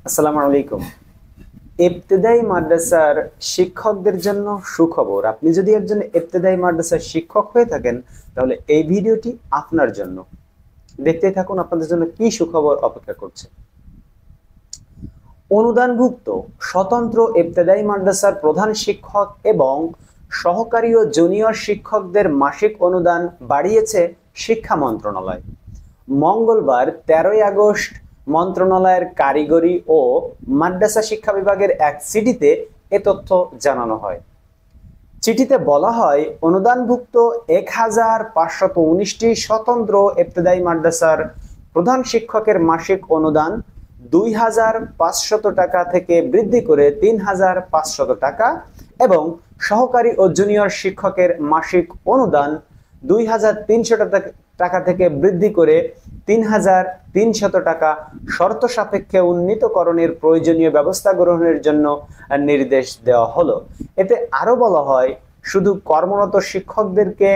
আসসালামু আলাইকুম। ইবতেদায়ী মাদ্রাসার শিক্ষকদের জন্য সুখবর। আপনি যদি একজন ইবতেদায়ী মাদ্রাসার শিক্ষক হয়ে থাকেন তাহলে এই ভিডিওটি আপনার জন্য। দেখতেই থাকুন আপনাদের জন্য কি সুখবর অপেক্ষা করছে। অনুদানভুক্ত স্বতন্ত্র ইবতেদায়ী মাদ্রাসার প্রধান শিক্ষক এবং সহকারী ও জুনিয়র শিক্ষকদের মাসিক অনুদান বাড়িয়েছে শিক্ষা মন্ত্রণালয়। মঙ্গলবার 13 আগস্ট মন্ত্রণালয়ের কারিগরি ও মাদ্রাসা শিক্ষা বিভাগের এক চিঠিতে এ তথ্য জানানো হয়। চিঠিতে বলা হয়, অনুদানভুক্ত 1519টি স্বতন্ত্র ইবতেদায়ী মাদ্রাসার প্রধান শিক্ষকের মাসিক অনুদান 2500 টাকা থেকে বৃদ্ধি করে 3500 টাকা এবং সহকারী ও জুনিয়র শিক্ষকের মাসিক অনুদান 2300 টাকা থেকে বৃদ্ধি করে 3300 টাকা শর্ত সাপেক্ষে উন্নীতকরণের প্রয়োজনীয় ব্যবস্থা গ্রহণের জন্য নির্দেশ দেওয়া হলো। এতে আরো বলা হয়, শুধু কর্মরত শিক্ষকদেরকে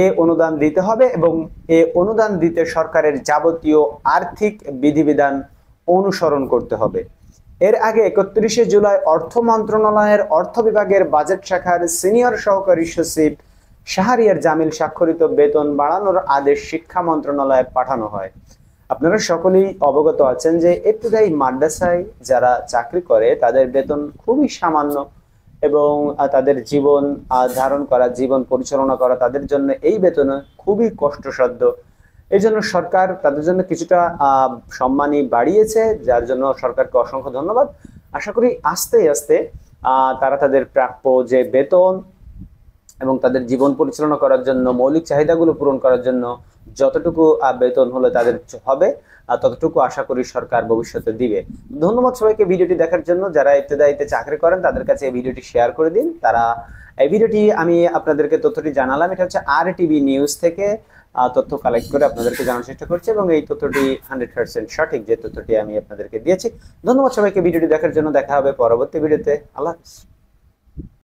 এ অনুদান দিতে হবে এবং এ অনুদান দিতে সরকারের যাবতীয় আর্থিক বিধিবিধান অনুসরণ করতে হবে। এর আগে 31শে জুলাই অর্থ মন্ত্রণালয়ের অর্থ বিভাগের বাজেট শাখার সিনিয়র সহকারী সচিব শাহরিয়ার জামিল স্বাক্ষরিত বেতন বাড়ানোর আদেশ শিক্ষা মন্ত্রণালয়ে পাঠানো হয়। আপনারা সকলেই অবগত আছেন যে ইবতেদায়ী মাদ্রাসায় যারা চাকরি করে তাদের বেতন খুবই সামান্য এবং তাদের জীবন ধারণ করা, জীবন পরিচালনা করা তাদের জন্য এই বেতন খুবই কষ্টসাধ্য। এই জন্য সরকার তাদের জন্য কিছুটা সম্মানী বাড়িয়েছে, যার জন্য সরকারকে অসংখ্য ধন্যবাদ। আশা করি আস্তে আস্তে তারা তাদের প্রাপ্য যে বেতন এবং তাদের জীবন পরিচালনা করার জন্য মৌলিক চাহিদাগুলো পূরণ করার জন্য যতটুকু বেতন হলে তাদের হবে ততটুকু আশা করি সরকার ভবিষ্যতে দিবে। ধন্যবাদ সবাইকে ভিডিওটি দেখার জন্য। যারা ইবতেদায়ীতে চাকরি করেন তাদের কাছে এই ভিডিওটি শেয়ার করে দিন। তারা এই ভিডিওটি আমি আপনাদেরকে তথ্যটি জানালাম, এটা হচ্ছে RTV নিউজ থেকে তথ্য কালেক্ট করে আপনাদেরকে জানার চেষ্টা করছি এবং এই তথ্যটি 100% সঠিক যে তথ্যটি আমি আপনাদেরকে দিয়েছি। ধন্যবাদ সবাইকে ভিডিওটি দেখার জন্য। দেখা হবে পরবর্তী ভিডিওতে। আল্লাহ হাফেজ।